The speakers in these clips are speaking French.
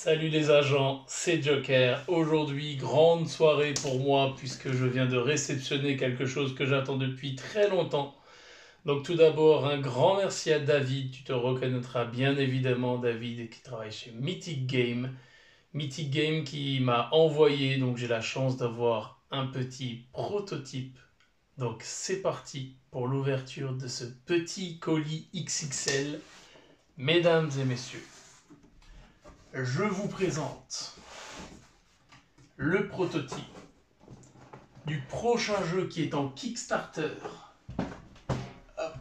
Salut les agents, c'est Joker. Aujourd'hui, grande soirée pour moi puisque je viens de réceptionner quelque chose que j'attends depuis très longtemps. Donc tout d'abord, un grand merci à David. Tu te reconnaîtras bien évidemment, David, qui travaille chez Mythic Game. Mythic Game qui m'a envoyé, donc j'ai la chance d'avoir un petit prototype. Donc c'est parti pour l'ouverture de ce petit colis XXL. Mesdames et messieurs, je vous présente le prototype du prochain jeu qui est en Kickstarter. Hop.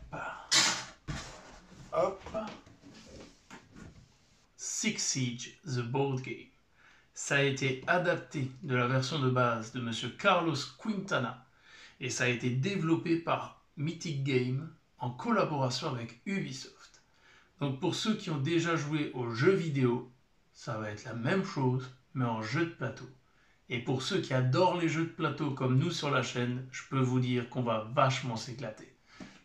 Hop. Six Siege, The Board Game. Ça a été adapté de la version de base de Monsieur Carlos Quintana et ça a été développé par Mythic Game en collaboration avec Ubisoft. Donc pour ceux qui ont déjà joué aux jeux vidéo, ça va être la même chose, mais en jeu de plateau. Et pour ceux qui adorent les jeux de plateau comme nous sur la chaîne, je peux vous dire qu'on va vachement s'éclater.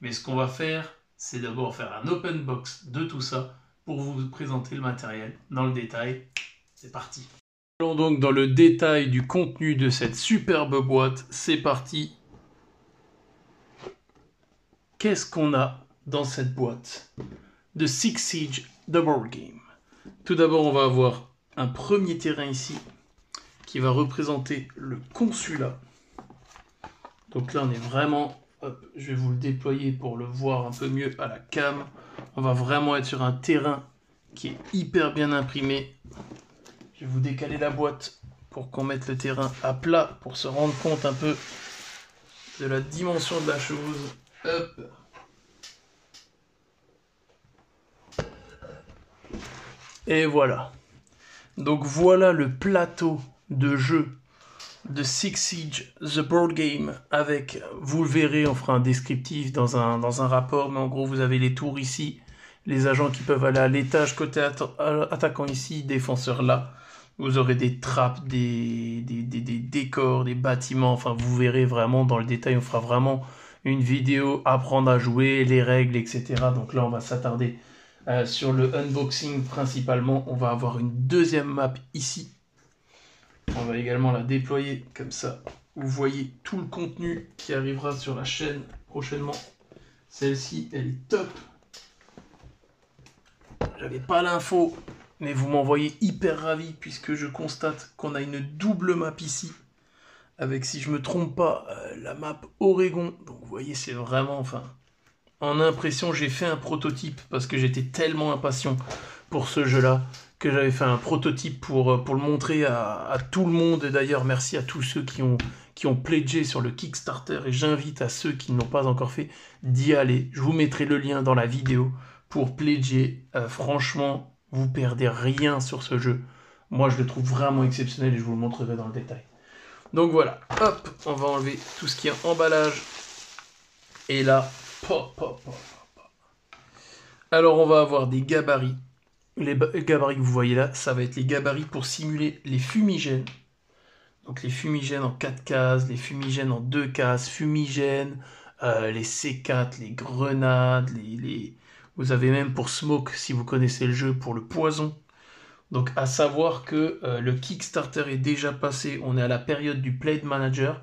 Mais ce qu'on va faire, c'est d'abord faire un open box de tout ça pour vous présenter le matériel dans le détail. C'est parti. Allons donc dans le détail du contenu de cette superbe boîte. C'est parti. Qu'est-ce qu'on a dans cette boîte de Six Siege, The Board Game? Tout d'abord, on va avoir un premier terrain ici qui va représenter le consulat. Donc là, on est vraiment... Hop, je vais vous le déployer pour le voir un peu mieux à la cam. On va vraiment être sur un terrain qui est hyper bien imprimé. Je vais vous décaler la boîte pour qu'on mette le terrain à plat pour se rendre compte un peu de la dimension de la chose. Hop. Et voilà. Donc voilà le plateau de jeu de Six Siege, The Board Game, avec, vous le verrez, on fera un descriptif dans un rapport, mais en gros vous avez les tours ici, les agents qui peuvent aller à l'étage côté attaquant ici, défenseur là, vous aurez des trappes, des décors, des bâtiments, enfin vous verrez vraiment dans le détail, on fera vraiment une vidéo apprendre à jouer, les règles, etc. Donc là on va s'attarder sur le unboxing principalement. On va avoir une deuxième map ici. On va également la déployer comme ça. Vous voyez tout le contenu qui arrivera sur la chaîne prochainement. Celle-ci, elle est top. J'avais pas l'info, mais vous m'envoyez hyper ravi puisque je constate qu'on a une double map ici. Avec, si je me trompe pas, la map Oregon. Donc vous voyez, c'est vraiment... En impression, j'ai fait un prototype parce que j'étais tellement impatient pour ce jeu-là que j'avais fait un prototype pour le montrer à tout le monde. Et d'ailleurs, merci à tous ceux qui ont pledgé sur le Kickstarter. Et j'invite à ceux qui ne l'ont pas encore fait d'y aller. Je vous mettrai le lien dans la vidéo pour pledger. Franchement, vous perdez rien sur ce jeu. Moi, je le trouve vraiment exceptionnel et je vous le montrerai dans le détail. Donc voilà, hop, on va enlever tout ce qui est emballage. Et là... Alors on va avoir des gabarits. Les gabarits que vous voyez là, ça va être les gabarits pour simuler les fumigènes. Donc les fumigènes en 4 cases, les fumigènes en 2 cases, fumigènes, les C4, les grenades, vous avez même pour smoke, si vous connaissez le jeu, pour le poison. Donc à savoir que le Kickstarter est déjà passé, on est à la période du Play Manager.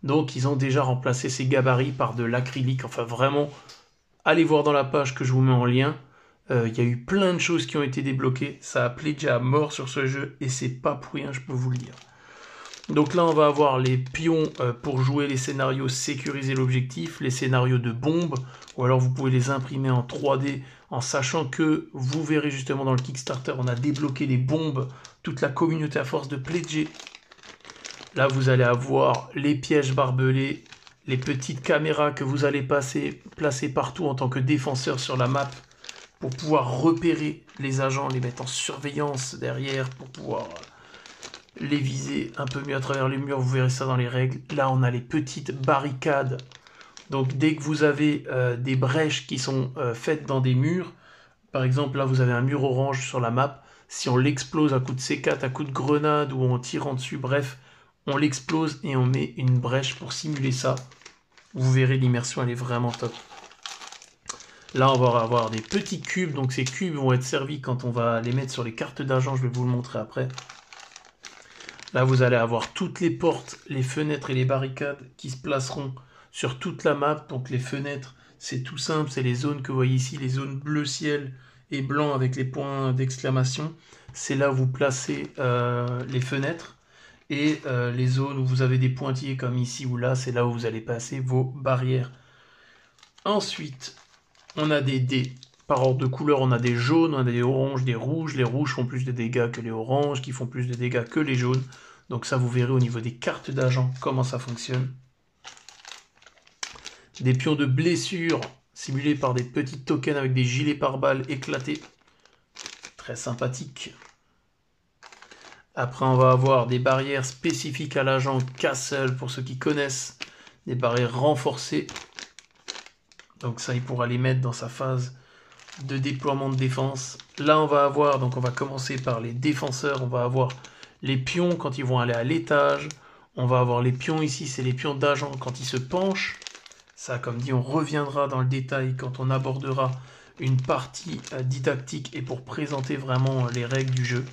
Donc ils ont déjà remplacé ces gabarits par de l'acrylique. Enfin vraiment, allez voir dans la page que je vous mets en lien. Il y a eu plein de choses qui ont été débloquées. Ça a pledgé à mort sur ce jeu et c'est pas pour rien, je peux vous le dire. Donc là on va avoir les pions pour jouer les scénarios, sécuriser l'objectif, les scénarios de bombes, ou alors vous pouvez les imprimer en 3D en sachant que vous verrez justement dans le Kickstarter, on a débloqué les bombes, toute la communauté à force de pledger. Là, vous allez avoir les pièges barbelés, les petites caméras que vous allez placer partout en tant que défenseur sur la map pour pouvoir repérer les agents, les mettre en surveillance derrière pour pouvoir les viser un peu mieux à travers les murs. Vous verrez ça dans les règles. Là, on a les petites barricades. Donc, dès que vous avez des brèches qui sont faites dans des murs, par exemple, là, vous avez un mur orange sur la map. Si on l'explose à coup de C4, à coup de grenade ou en tirant dessus, bref, on l'explose et on met une brèche pour simuler ça. Vous verrez, l'immersion, elle est vraiment top. Là, on va avoir des petits cubes. Donc ces cubes vont être servis quand on va les mettre sur les cartes d'argent. Je vais vous le montrer après. Là, vous allez avoir toutes les portes, les fenêtres et les barricades qui se placeront sur toute la map. Donc les fenêtres, c'est tout simple. C'est les zones que vous voyez ici, les zones bleu ciel et blanc avec les points d'exclamation. C'est là où vous placez les fenêtres. Et les zones où vous avez des pointillés comme ici ou là, c'est là où vous allez passer vos barrières. Ensuite, on a des dés. Par ordre de couleur, on a des jaunes, on a des oranges, des rouges. Les rouges font plus de dégâts que les oranges, qui font plus de dégâts que les jaunes. Donc ça, vous verrez au niveau des cartes d'agent comment ça fonctionne. Des pions de blessure simulés par des petits tokens avec des gilets pare-balles éclatés. Très sympathique. Après, on va avoir des barrières spécifiques à l'agent Castle, pour ceux qui connaissent. Des barrières renforcées. Donc ça, il pourra les mettre dans sa phase de déploiement de défense. Là, on va avoir, donc on va commencer par les défenseurs. On va avoir les pions quand ils vont aller à l'étage. On va avoir les pions ici, c'est les pions d'agent quand ils se penchent. Ça, comme dit, on reviendra dans le détail quand on abordera une partie didactique et pour présenter vraiment les règles du jeu.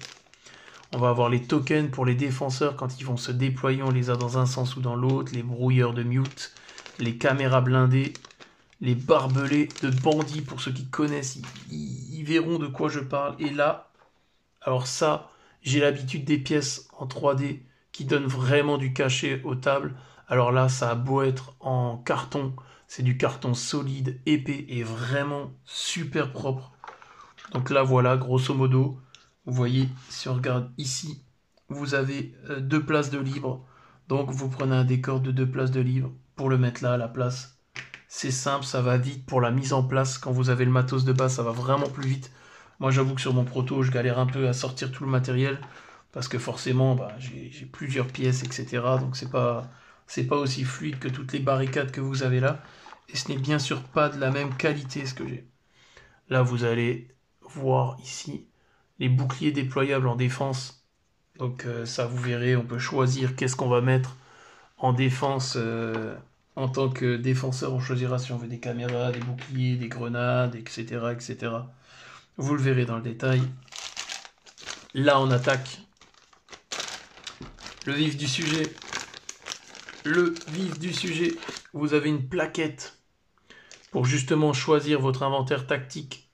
On va avoir les tokens pour les défenseurs quand ils vont se déployer. On les a dans un sens ou dans l'autre. Les brouilleurs de mute, les caméras blindées, les barbelés de bandits, pour ceux qui connaissent, ils verront de quoi je parle. Et là, alors ça, j'ai l'habitude des pièces en 3D qui donnent vraiment du cachet aux tables. Alors là, ça a beau être en carton, c'est du carton solide, épais et vraiment super propre. Donc là, voilà, grosso modo, vous voyez, si on regarde ici, vous avez 2 places de libre. Donc vous prenez un décor de 2 places de libre pour le mettre là à la place. C'est simple, ça va vite pour la mise en place. Quand vous avez le matos de base, ça va vraiment plus vite. Moi, j'avoue que sur mon proto, je galère un peu à sortir tout le matériel parce que forcément, j'ai plusieurs pièces, etc. Donc, c'est pas aussi fluide que toutes les barricades que vous avez là. Et ce n'est bien sûr pas de la même qualité ce que j'ai. Là, vous allez voir ici les boucliers déployables en défense. Donc, ça, vous verrez, on peut choisir qu'est-ce qu'on va mettre en défense. En tant que défenseur, on choisira si on veut des caméras, des boucliers, des grenades, etc., etc. Vous le verrez dans le détail. Là, on attaque le vif du sujet. Le vif du sujet. Vous avez une plaquette pour justement choisir votre inventaire tactique.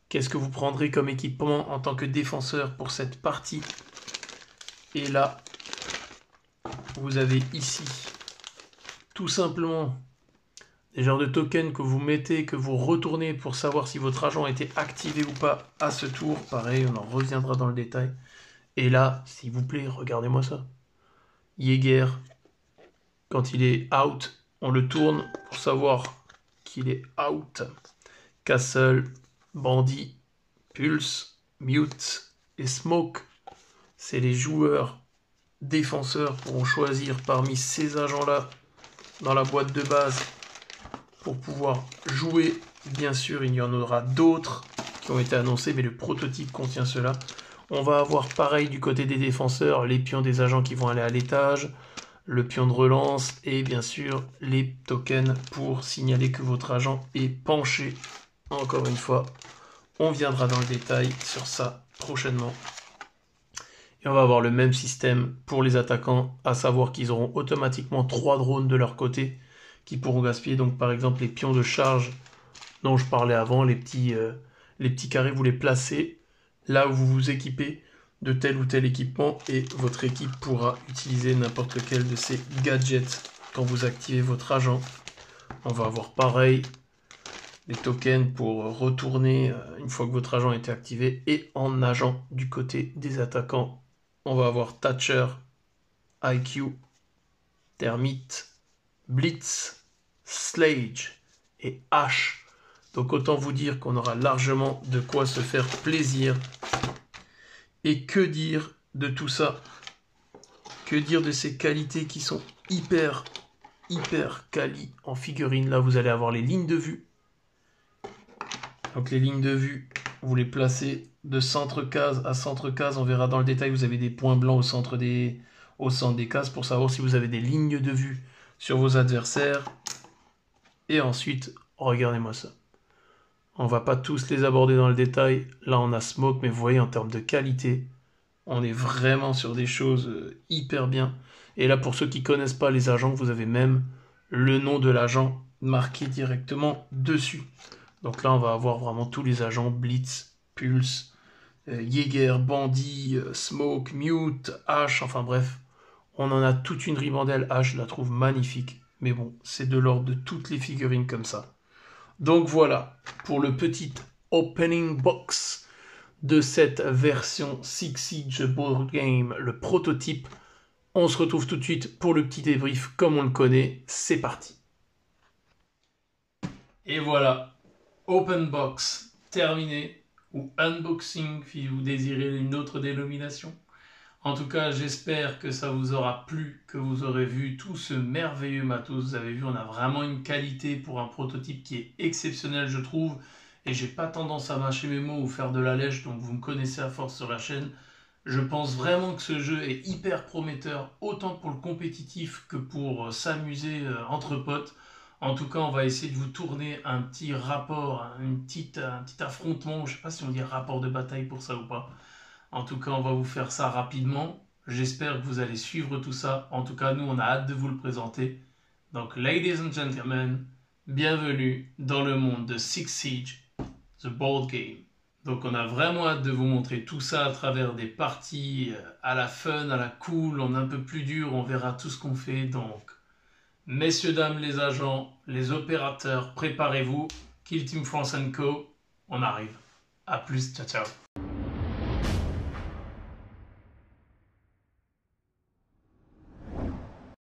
Qu'est-ce que vous prendrez comme équipement en tant que défenseur pour cette partie. Et là, vous avez ici tout simplement des genres de tokens que vous mettez, que vous retournez pour savoir si votre agent a été activé ou pas à ce tour. Pareil, on en reviendra dans le détail. Et là, s'il vous plaît, regardez-moi ça. Jäger, quand il est out, on le tourne pour savoir qu'il est out. Castle, bandit, pulse, mute et smoke. C'est les joueurs défenseurs pourront choisir parmi ces agents-là dans la boîte de base pour pouvoir jouer. Bien sûr, il y en aura d'autres qui ont été annoncés, mais le prototype contient cela. On va avoir pareil du côté des défenseurs, les pions des agents qui vont aller à l'étage, le pion de relance et bien sûr les tokens pour signaler que votre agent est penché. Encore une fois, on viendra dans le détail sur ça prochainement. Et on va avoir le même système pour les attaquants, à savoir qu'ils auront automatiquement 3 drones de leur côté qui pourront gaspiller. Donc par exemple les pions de charge dont je parlais avant, les petits carrés, vous les placez là où vous vous équipez de tel ou tel équipement et votre équipe pourra utiliser n'importe lequel de ces gadgets quand vous activez votre agent. On va avoir pareil les tokens pour retourner une fois que votre agent a été activé. Et en agent du côté des attaquants, on va avoir Thatcher, IQ, Termite, Blitz, Slage et H. Donc autant vous dire qu'on aura largement de quoi se faire plaisir. Et que dire de tout ça? Que dire de ces qualités qui sont hyper quali en figurine? Là, vous allez avoir les lignes de vue. Donc les lignes de vue, vous les placez de centre case à centre case. On verra dans le détail, vous avez des points blancs au centre des cases pour savoir si vous avez des lignes de vue sur vos adversaires. Et ensuite, regardez-moi ça. On va pas tous les aborder dans le détail. Là, on a Smoke, mais vous voyez, en termes de qualité, on est vraiment sur des choses hyper bien. Et là, pour ceux qui connaissent pas les agents, vous avez même le nom de l'agent marqué directement dessus. Donc là, on va avoir vraiment tous les agents, Blitz, Pulse, Jaeger, Bandit, Smoke, Mute, H, enfin bref. On en a toute une ribandelle. H, je la trouve magnifique. Mais bon, c'est de l'ordre de toutes les figurines comme ça. Donc voilà, pour le petit opening box de cette version Six Siege Board Game, le prototype. On se retrouve tout de suite pour le petit débrief comme on le connaît. C'est parti. Et voilà, open box terminé, ou unboxing si vous désirez une autre dénomination. En tout cas, j'espère que ça vous aura plu, que vous aurez vu tout ce merveilleux matos. Vous avez vu, on a vraiment une qualité pour un prototype qui est exceptionnel, je trouve. Et j'ai pas tendance à mâcher mes mots ou faire de la lèche, donc vous me connaissez à force sur la chaîne. Je pense vraiment que ce jeu est hyper prometteur, autant pour le compétitif que pour s'amuser entre potes. En tout cas, on va essayer de vous tourner un petit rapport, un petit affrontement. Je sais pas si on dit rapport de bataille pour ça ou pas. En tout cas, on va vous faire ça rapidement. J'espère que vous allez suivre tout ça. En tout cas, nous, on a hâte de vous le présenter. Donc, ladies and gentlemen, bienvenue dans le monde de Six Siege, The Board Game. Donc, on a vraiment hâte de vous montrer tout ça à travers des parties à la fun, à la cool, on est un peu plus dur, on verra tout ce qu'on fait. Donc, messieurs, dames, les agents, les opérateurs, préparez-vous. Kill Team France & Co, on arrive. A plus, ciao, ciao.